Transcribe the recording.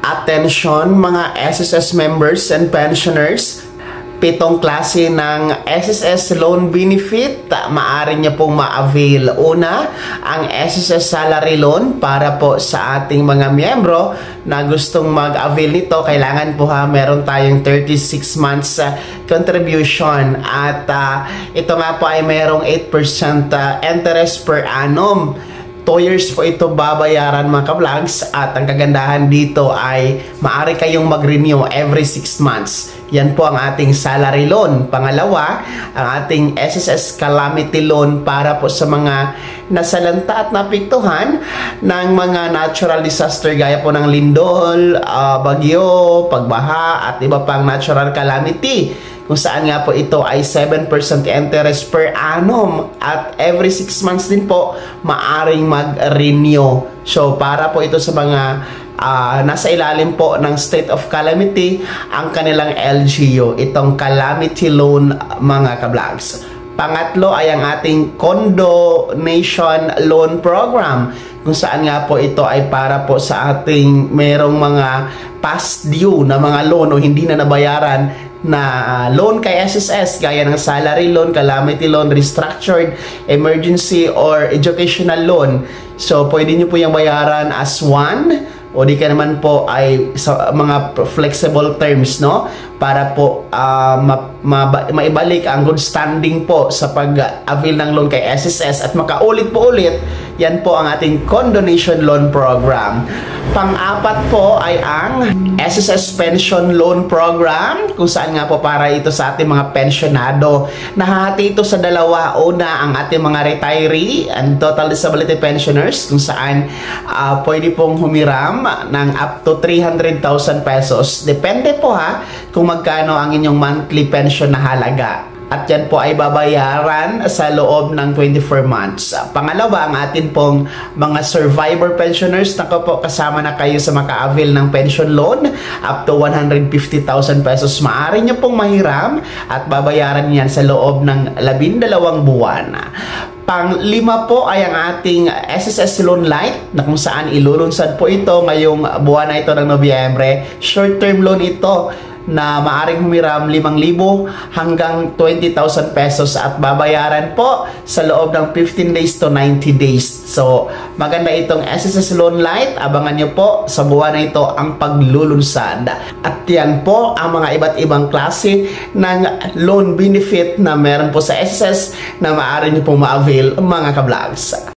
Attention mga SSS members and pensioners, 7 klase ng SSS loan benefit maaari niyo pong ma-avail. Una, ang SSS salary loan para po sa ating mga miyembro na gustong mag-avail nito. Kailangan po meron tayong 36 months contribution at ito nga po ay merong 8% interest per annum. 2 years po ito babayaran mga ka-vlogs at ang kagandahan dito ay maaari kayong mag-renew every 6 months. Yan po ang ating salary loan. Pangalawa, ang ating SSS calamity loan para po sa mga nasalanta at napiktuhan ng mga natural disaster gaya po ng lindol, bagyo, pagbaha at iba pang natural calamity. Kung saan nga po ito ay 7% interest per annum at every 6 months din po maaring mag-renew. So para po ito sa mga nasa ilalim po ng state of calamity ang kanilang LGU, itong calamity loan mga ka-vlogs. Pangatlo ay ang ating condonation loan program kung saan nga po ito ay para po sa ating merong mga past due na mga loan o hindi na nabayaran na loan kay SSS gaya ng salary loan, calamity loan, restructured, emergency or educational loan. So pwede nyo po yung bayaran as one o di ka naman po ay sa mga flexible terms, no? Para po maibalik ang good standing po sa pag-avail ng loan kay SSS at makaulit po ulit. Yan po ang ating condonation loan program. Pang-apat po ay ang SSS pension loan program kung saan nga po para ito sa ating mga pensionado. Nahati ito sa dalawa. Una, ang ating mga retiree and total disability pensioners kung saan pwede pong humiram ng up to 300,000 pesos. Depende po kung magkano ang inyong monthly pension na halaga. At yan po ay babayaran sa loob ng 24 months. Pangalawa, ang atin pong mga survivor pensioners na po kasama na kayo sa maka-avail ng pension loan up to 150,000 pesos. Maaari nyo pong mahiram at babayaran yan sa loob ng 12 buwan. Pang-lima po ay ang ating SSS Loan Light na kung saan ilulunsad po ito ngayong buwan na ito ng Nobyembre. Short-term loan ito na maaring humiram 5,000 hanggang 20,000 pesos at babayaran po sa loob ng 15 days to 90 days. So, maganda itong SSS Loan Light. Abangan nyo po sa buwan na ito ang paglulunsad. At yan po ang mga iba't ibang klase ng loan benefit na meron po sa SSS na maaari nyo pong ma-avail mga ka-vlogs.